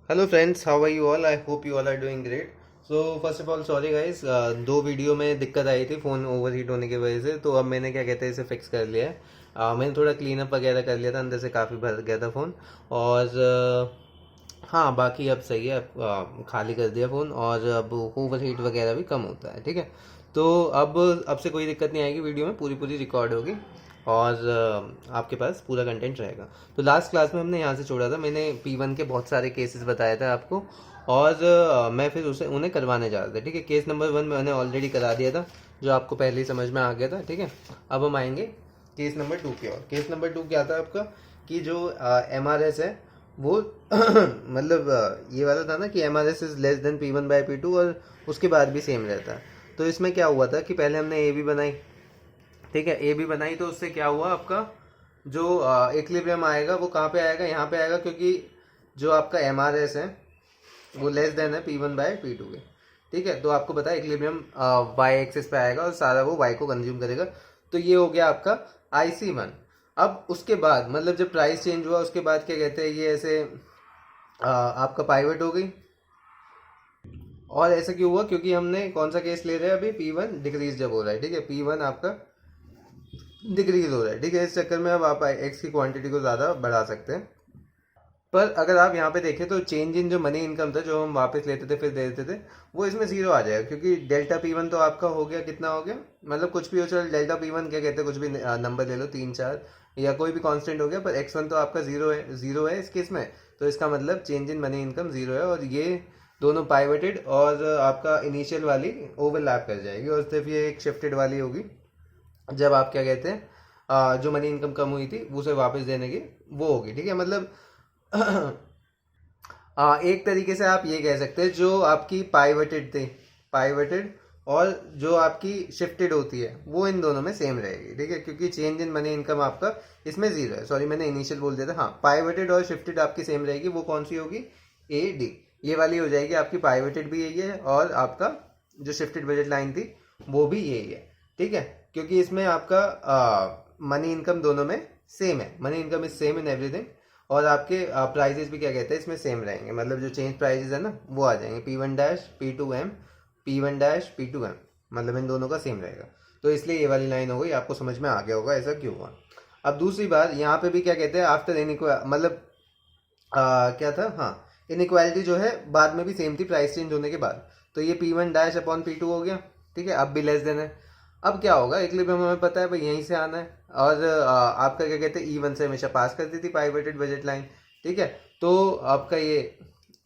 Hello friends, how are you all? I hope you all are doing great. So first of all sorry guys, दो video में दिक्कत आई थी phone over heat होने की वजह से। तो अब मैंने क्या कहते हैं इसे फिक्स कर लिया है। मैंने थोड़ा क्लीन अप वगैरह कर लिया था, अंदर से काफ़ी भर गया था फ़ोन। और हाँ, बाकी अब सही है। अब खाली कर दिया फ़ोन और अब ओवर हीट वगैरह भी कम होता है। ठीक है, तो अब से कोई दिक्कत नहीं आएगी, वीडियो में पूरी पूरी रिकॉर्ड होगी और आपके पास पूरा कंटेंट रहेगा। तो लास्ट क्लास में हमने यहाँ से छोड़ा था, मैंने P1 के बहुत सारे केसेस बताए थे आपको और मैं फिर उसे उन्हें करवाने जा रहा था। ठीक है, केस नंबर 1 मैंने ऑलरेडी करा दिया था, जो आपको पहले ही समझ में आ गया था। ठीक है, अब हम आएंगे केस नंबर 2 की ओर। केस नंबर 2 क्या था आपका कि जो MRS है वो मतलब ये वाला था ना कि MRS is less than P1/P2 और उसके बाद भी सेम रहता है। तो इसमें क्या हुआ था कि पहले हमने ए बी बनाई। ठीक है, ए बी बनाई तो उससे क्या हुआ, आपका जो इक्विलिब्रियम आएगा वो कहाँ पे आएगा, यहाँ पे आएगा, क्योंकि जो आपका MRS है वो लेस देन है P1/P2 के। ठीक है, तो आपको पता है इक्विलिब्रियम वाई एक्सिस पे आएगा और सारा वो वाई को कंज्यूम करेगा। तो ये हो गया आपका IC1। अब उसके बाद मतलब जब प्राइस चेंज हुआ उसके बाद क्या कहते हैं, ये ऐसे आपका पाइवट हो गई। और ऐसा क्यों हुआ, क्योंकि हमने कौन सा केस ले रहे हैं अभी, P1 डिक्रीज जब हो रहा है। ठीक है, P1 आपका डिक्रीज हो रहा है। ठीक है, इस चक्कर में अब आप एक्स की क्वांटिटी को ज़्यादा बढ़ा सकते हैं। पर अगर आप यहाँ पे देखें तो चेंज इन जो मनी इनकम था, जो हम वापस लेते थे फिर दे देते थे, वो इसमें जीरो आ जाएगा, क्योंकि डेल्टा P1 तो आपका हो गया, कितना हो गया, मतलब कुछ भी हो, चलो डेल्टा P1 क्या कहते हैं, कुछ भी नंबर ले लो, 3 4 या कोई भी कांस्टेंट हो गया, पर X1 तो आपका जीरो है इस केस में। तो इसका मतलब change in money income zero है और ये दोनों पाइवेटेड और आपका इनिशियल वाली ओवरलैप कर जाएगी और सिर्फ ये एक शिफ्टेड वाली होगी, जब आप क्या कहते हैं जो मनी इनकम कम हुई थी उसे वापस देने की वो होगी। ठीक है, मतलब एक तरीके से आप ये कह सकते हैं, जो आपकी पाइवटेड थी, पाइवटेड और जो आपकी शिफ्टेड होती है वो इन दोनों में सेम रहेगी। ठीक है, क्योंकि चेंज इन मनी इनकम आपका इसमें जीरो है। सॉरी, मैंने इनिशियल बोल दिया था। हाँ, पाइवटेड और शिफ्टेड आपकी सेम रहेगी। वो कौन सी होगी, AD, ये वाली हो जाएगी आपकी। पाइवटेड भी यही है और आपका जो शिफ्टेड बजट लाइन थी वो भी यही है। ठीक है, क्योंकि इसमें आपका मनी इनकम दोनों में सेम है, money income is same in everything. और आपके प्राइजेस भी क्या कहते हैं इसमें सेम रहेंगे, मतलब जो चेंज प्राइजेस है ना वो आ जाएंगे P1-P2M, P1-P2M, मतलब इन दोनों का सेम रहेगा। तो इसलिए ये वाली लाइन हो गई, आपको समझ में आ गया होगा ऐसा क्यों हुआ। अब दूसरी बात यहाँ पे भी क्या कहते हैं, आफ्टर मतलब क्या था, हाँ, इनइक्वालिटी जो है बाद में भी सेम थी प्राइस चेंज होने के बाद। तो ये P1-P2 हो गया। ठीक है, अब भी लेस देन है। अब क्या होगा, इक्विलिब्रियम हमें पता है भाई यहीं से आना है और आपका क्या कहते हैं E1 से हमेशा पास करती थी पाइवेटेड बजट लाइन। ठीक है, तो आपका ये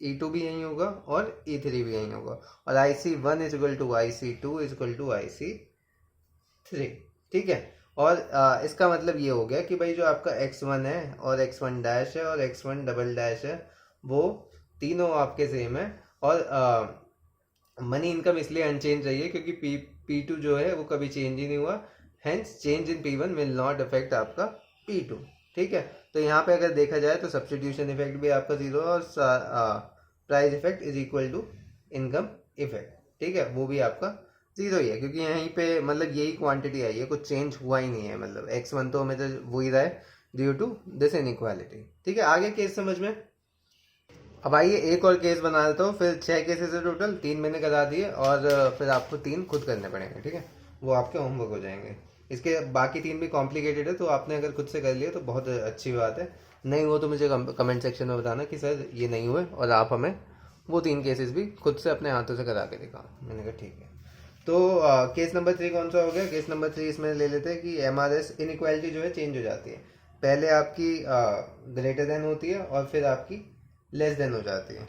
E2 भी यहीं होगा और E3 भी यहीं होगा और IC1 is equal to IC2 is equal to IC3। ठीक है, और इसका मतलब ये हो गया कि भाई जो आपका X1 है और X1 है और X1 है वो तीनों आपके सेम है। और मनी इनकम इसलिए अनचेंज रही है क्योंकि P2 जो है वो कभी चेंज ही नहीं हुआ। Hence change in P1 will not affect आपका P2। ठीक है, तो यहाँ पे अगर देखा जाए तो सब्सटीट्यूशन इफेक्ट भी आपका जीरो और price effect is equal to income effect. ठीक है, वो भी आपका जीरो ही है, क्योंकि यहीं पे मतलब यही क्वांटिटी आई है, कुछ चेंज हुआ ही नहीं है। मतलब X1 तो हमें तो वही रहा है ड्यू टू दिस इनइक्वालिटी। ठीक है, आगे केस समझ में। अब आइए एक और केस बना देता हूँ, फिर 6 केसेस है टोटल, 3 मैंने करा दिए और फिर आपको 3 खुद करने पड़ेंगे। ठीक है, वो आपके होमवर्क हो जाएंगे। इसके बाकी 3 भी कॉम्प्लिकेटेड है, तो आपने अगर खुद से कर लिया तो बहुत अच्छी बात है। नहीं हो तो मुझे कमेंट सेक्शन में बताना कि सर ये नहीं हुए, और आप हमें वो 3 केसेस भी खुद से अपने हाथों से करा के दिखाओ। मैंने कहा ठीक है। तो केस नंबर 3 कौन सा हो गया, केस नंबर 3 इसमें ले लेते हैं कि MRS इनइक्वालिटी जो है चेंज हो जाती है। पहले आपकी ग्रेटर देन होती है और फिर आपकी लेस देन हो जाती है।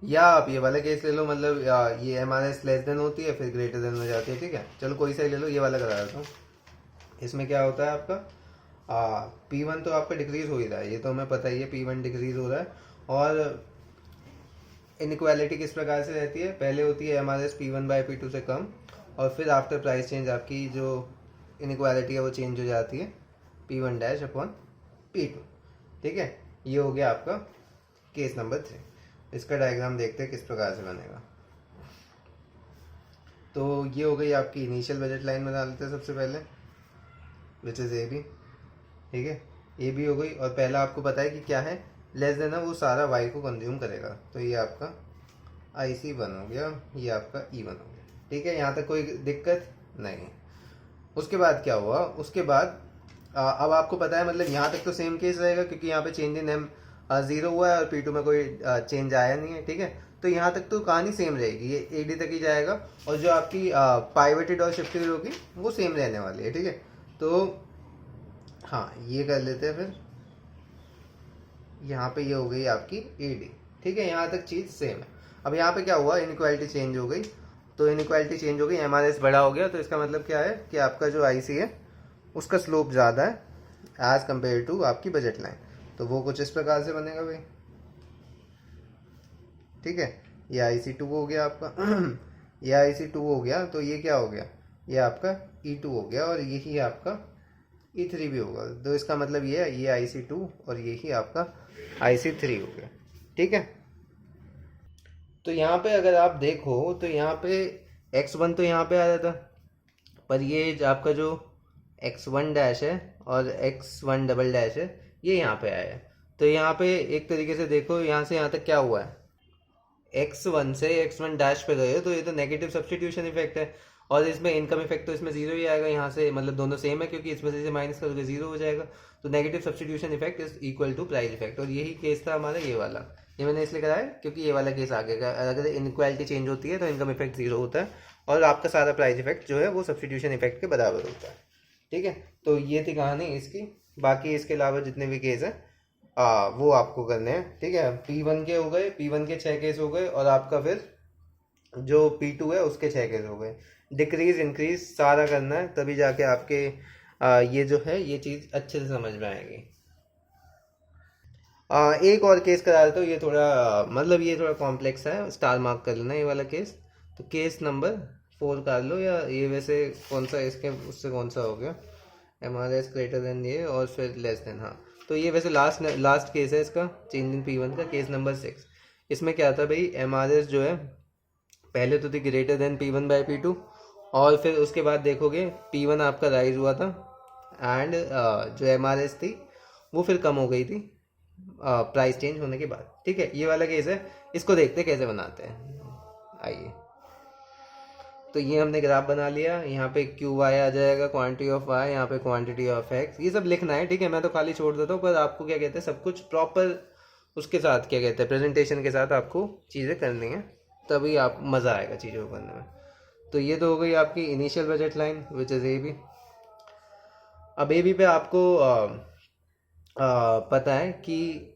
या आप ये वाला केस ले लो, मतलब ये MRS लेस देन होती है फिर ग्रेटर देन हो जाती है। ठीक है, चलो कोई सा ही ले लो, ये वाला करा देता हूँ। इसमें क्या होता है आपका P1 तो आपका डिक्रीज हो ही रहा है, ये तो हमें पता ही है, P1 डिक्रीज हो रहा है। और इनइक्वालिटी किस प्रकार से रहती है, पहले होती है MRS P1/P2 से कम और फिर आफ्टर प्राइस चेंज आपकी जो इनइक्वालिटी है वो चेंज हो जाती है P1-P2। ठीक है, ये हो गया आपका केस नंबर 3। इसका डायग्राम देखते हैं किस प्रकार से बनेगा। तो ये हो गई आपकी इनिशियल बजट लाइन बना लेते हैं सबसे पहले, विच इज़ AB। ठीक है, AB हो गई और पहला आपको पता है कि क्या है, लेस देन है वो सारा वाई को कंज्यूम करेगा। तो ये आपका IC1 हो गया, ये आपका E1 हो गया। ठीक है, यहाँ तक कोई दिक्कत नहीं। उसके बाद क्या हुआ, उसके बाद अब आपको पता है मतलब यहाँ तक तो सेम केस रहेगा क्योंकि यहाँ पे चेंज इन एम 0 हुआ है और P2 में कोई चेंज आया नहीं है। ठीक है, तो यहाँ तक तो कहानी सेम रहेगी, ये AD तक ही जाएगा और जो आपकी पाइवेटेड और शिफ्टेड होगी वो सेम रहने वाली है। ठीक है, तो हाँ ये कर लेते हैं। फिर यहाँ पे ये हो गई आपकी AD। ठीक है, यहाँ तक चीज़ सेम है। अब यहाँ पे क्या हुआ, इनइक्वालिटी चेंज हो गई। तो इनइक्वालिटी चेंज हो गई, MRS बड़ा हो गया, तो इसका मतलब क्या है कि आपका जो IC है उसका स्लोप ज़्यादा है एज कम्पेयर टू आपकी बजट लाइन। तो वो कुछ इस प्रकार से बनेगा भाई। ठीक है, ये IC2 हो गया आपका ये IC2 हो गया, तो ये क्या हो गया, ये आपका E2 हो गया और यही आपका E3 भी होगा। तो इसका मतलब ये है, ये IC2 और यही आपका IC3 हो गया। ठीक है, तो यहाँ पे अगर आप देखो तो यहाँ पे X1 तो यहाँ पे आ रहा था, पर ये आपका जो X1 डैश है और X1 डबल डैश है ये यहाँ पे आया है। तो यहाँ पे एक तरीके से देखो, यहाँ से यहाँ तक क्या हुआ है, X1 से X1 डैश पे गए हो तो ये तो नेगेटिव सब्सटीट्यूशन इफेक्ट है और इसमें इनकम इफेक्ट तो इसमें जीरो ही आएगा यहाँ से, मतलब दोनों सेम है क्योंकि इसमें से माइनस करोगे जीरो हो जाएगा। तो negative substitution effect is equal to price effect, और यही केस था हमारा ये वाला। ये मैंने इसलिए कराया क्योंकि ये वाला केस आगे का, अगर इनक्वालिटी चेंज होती है तो इनकम इफेक्ट जीरो होता है और आपका सारा प्राइस इफेक्ट जो है वो सब्सटीट्यूशन इफेक्ट के बराबर होता है। ठीक है, तो ये थी कहानी इसकी। बाकी इसके अलावा जितने भी केस हैं वो आपको करने हैं। ठीक है, P1 के हो गए, P1 के 6 केस हो गए और आपका फिर जो P2 है उसके 6 केस हो गए। डिक्रीज इंक्रीज सारा करना है, तभी जाके आपके ये जो है ये चीज़ अच्छे से समझ में आएगी। एक और केस करा देता हूँ, ये थोड़ा मतलब ये थोड़ा कॉम्प्लेक्स है, स्टार मार्क कर लेना ये वाला केस। तो केस नंबर 4 कर लो, या ये वैसे कौन सा इसके उससे कौन सा हो गया, MRS ग्रेटर देन ये और फिर लेस देन। हाँ, तो ये वैसे लास्ट केस है इसका, चेंज इन P1 का, केस नंबर 6। इसमें क्या था भाई, MRS जो है पहले तो थी greater than P1 by P2 और फिर उसके बाद देखोगे P1 आपका राइज हुआ था एंड जो MRS थी वो फिर कम हो गई थी प्राइस चेंज होने के बाद। ठीक है, ये वाला केस है, इसको देखते कैसे बनाते हैं, आइए। तो ये हमने ग्राफ बना लिया, यहाँ पे QY आ जाएगा, क्वांटिटी ऑफ Y, यहाँ पे क्वांटिटी ऑफ X, ये सब लिखना है। ठीक है, मैं तो खाली छोड़ देता हूँ, पर आपको क्या कहते हैं सब कुछ प्रॉपर उसके साथ क्या कहते हैं प्रेजेंटेशन के साथ आपको चीज़ें करनी है, तभी आप मज़ा आएगा चीज़ों को करने में। तो ये तो हो गई आपकी initial budget line which is AB। अब AB पे आपको पता है कि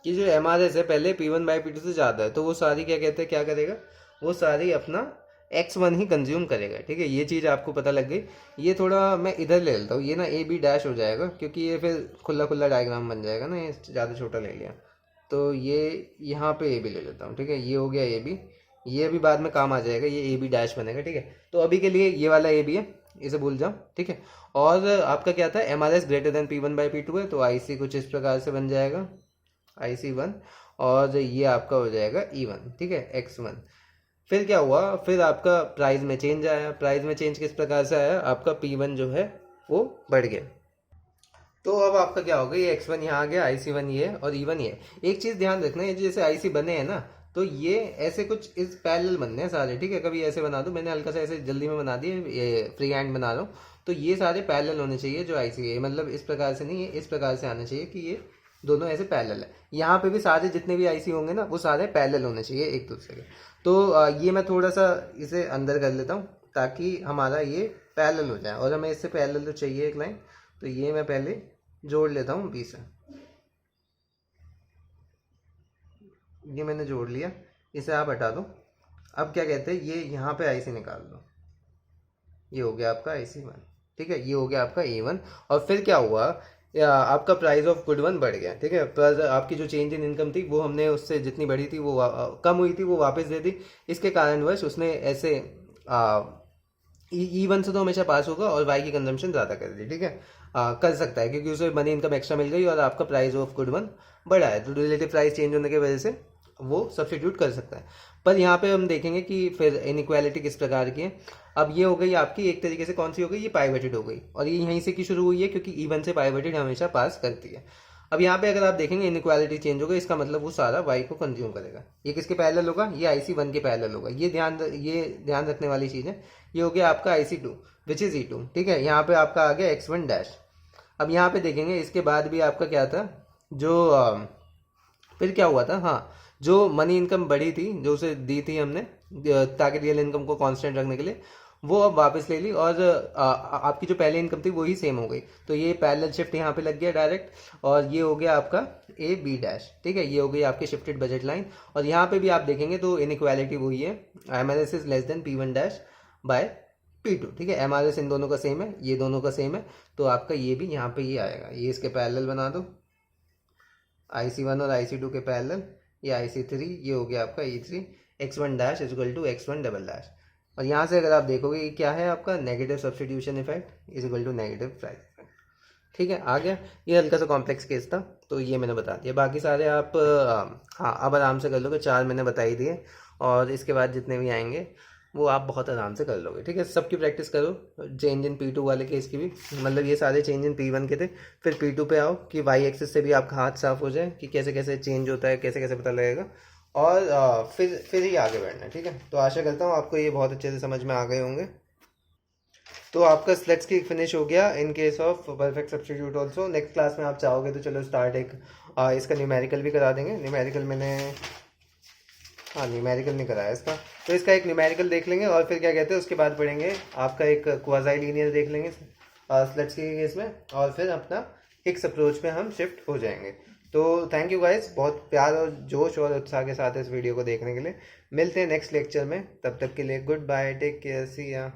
जो MRS है पहले P1 बाई P2 से ज़्यादा है, तो वो सारी क्या कहते हैं क्या करेगा, वो सारी अपना X1 ही कंज्यूम करेगा। ठीक है, ये चीज़ आपको पता लग गई। ये थोड़ा मैं इधर ले लेता हूँ, ये ना AB डैश हो जाएगा क्योंकि ये फिर खुला खुला डायग्राम बन जाएगा ना, ये ज़्यादा छोटा ले लिया। तो ये यहाँ पे AB ले लेता हूँ। ठीक है, ये हो गया AB, ये अभी बाद में काम आ जाएगा, ये AB डैश बनेगा। ठीक है, तो अभी के लिए ये वाला AB है, इसे भूल जाओ। ठीक है, और आपका क्या था, MRS greater than P1 by P2 है, तो IC कुछ इस प्रकार से बन जाएगा, IC1, और ये आपका हो जाएगा E1। ठीक है, X1। फिर क्या हुआ, फिर आपका प्राइस में चेंज आया। प्राइस में चेंज किस प्रकार से आया, आपका P1 जो है वो बढ़ गया। तो अब आपका क्या होगा, ये X1 यहाँ आ गया, IC1 ये और E1 ये। एक चीज़ ध्यान रखना है, जैसे IC बने हैं ना, तो ये ऐसे कुछ इस पैरेलल बनने हैं सारे। ठीक है, कभी ऐसे बना दो, मैंने हल्का सा ऐसे जल्दी में बना दिए, ये फ्री हैंड बना रहा हूँ, तो ये सारे पैरेलल होने चाहिए जो IC है, मतलब इस प्रकार से नहीं, ये इस प्रकार से आना चाहिए कि ये दोनों ऐसे पैरेलल है। यहाँ पे भी सारे जितने भी IC होंगे ना वो सारे पैरेलल होने चाहिए एक दूसरे के। तो ये मैं थोड़ा सा इसे अंदर कर लेता हूँ ताकि हमारा ये पैरेलल हो जाए, और हमें इससे पैरेलल तो चाहिए एक लाइन, तो ये मैं पहले जोड़ लेता हूँ B से। ये मैंने जोड़ लिया, इसे आप हटा दो। अब क्या कहते हैं, ये यहाँ पे IC निकाल दो, ये हो गया आपका IC1। ठीक है, ये हो गया आपका A1। और फिर क्या हुआ, आपका प्राइस ऑफ गुड वन बढ़ गया। ठीक है, पर आपकी जो चेंज इन इनकम थी वो हमने उससे जितनी बढ़ी थी वो कम हुई थी, वो वापस दे दी। इसके कारणवश उसने ऐसे E1 से तो हमेशा पास होगा और Y की कंजम्पशन ज़्यादा कर दी। ठीक है, कर सकता है क्योंकि उसे मनी इनकम एक्स्ट्रा मिल गई और आपका प्राइस ऑफ गुड वन बढ़ा है, तो रिलेटिव प्राइस चेंज होने की वजह से वो सब्सटीट्यूट कर सकता है। पर यहाँ पे हम देखेंगे कि फिर इनइक्वालिटी किस प्रकार की है। अब ये हो गई आपकी एक तरीके से कौन सी हो गई, ये पाइवेटेड हो गई, और ये यहीं से की शुरू हुई है क्योंकि E1 से पाइवेटेड हमेशा पास करती है। अब यहाँ पे अगर आप देखेंगे इनइक्वालिटी चेंज होगा, इसका मतलब वो सारा वाई को कंज्यूम करेगा। ये किसके पैरेलल होगा, ये IC1 के पैरेलल होगा। ये ध्यान रखने वाली चीज़ है। ये हो गया आपका IC2 विच इज़ E2, ठीक है। यहाँ पे आपका आ गया X1 डैश। अब यहाँ पे देखेंगे इसके बाद भी आपका क्या था, जो फिर क्या हुआ था, हाँ, जो मनी इनकम बढ़ी थी जो उसे दी थी हमने ताकि रियल इनकम को कांस्टेंट रखने के लिए, वो अब वापस ले ली और आपकी जो पहले इनकम थी वही सेम हो गई। तो ये पैरेलल शिफ्ट यहाँ पे लग गया डायरेक्ट, और ये हो गया आपका AB डैश, ठीक है। ये हो गई आपकी शिफ्टेड बजट लाइन। और यहाँ पे भी आप देखेंगे तो इनइक्वालिटी वही है, MRS is less than P1 dash by P2, ठीक है। MRS इन दोनों का सेम है, ये दोनों का सेम है, तो आपका ये भी यहाँ पे ये आएगा। ये इसके पैरेलल बना दो, IC1 और IC2 के पैरेलल, ये IC3, ये हो गया आपका E3, X1 dash is equal to X1 double dash. और यहाँ से अगर आप देखोगे ये क्या है आपका negative substitution effect is equal to negative price effect, ठीक है। आ गया। ये हल्का सा कॉम्प्लेक्स केस था, तो ये मैंने बता दिया। बाकी सारे आप हाँ अब आराम से कर लोगे, 4 मैंने बता ही दिए, और इसके बाद जितने भी आएंगे वो आप बहुत आराम से कर लोगे, ठीक है। सबकी प्रैक्टिस करो, चेंज इन P2 वाले केस की भी, मतलब ये सारे चेंज इन P1 के थे। फिर P2 पे आओ कि वाई एक्सिस से भी आपका हाथ साफ हो जाए कि कैसे कैसे चेंज होता है, कैसे कैसे पता लगेगा, और फिर ही आगे बढ़ना है, ठीक है। तो आशा करता हूँ आपको ये बहुत अच्छे से समझ में आ गए होंगे। तो आपका स्लेट्स की फिनिश हो गया in case of perfect substitute also. Next class में आप चाहोगे तो चलो स्टार्ट एक इसका न्यूमेरिकल भी करा देंगे। न्यूमेरिकल मैंने, हाँ, न्यूमेरिकल नहीं कराया इसका, तो इसका एक न्यूमेरिकल देख लेंगे, और फिर क्या कहते हैं उसके बाद पढ़ेंगे आपका एक क्वाज़ाई लीनियर देख लेंगे स्लेट्स के केस में, और फिर अपना हिक्स अप्रोच में हम शिफ्ट हो जाएंगे। तो थैंक यू गाइस, बहुत प्यार और जोश और उत्साह के साथ इस वीडियो को देखने के लिए। मिलते हैं नेक्स्ट लेक्चर में, तब तक के लिए गुड बाय, टेक केयर, सी या।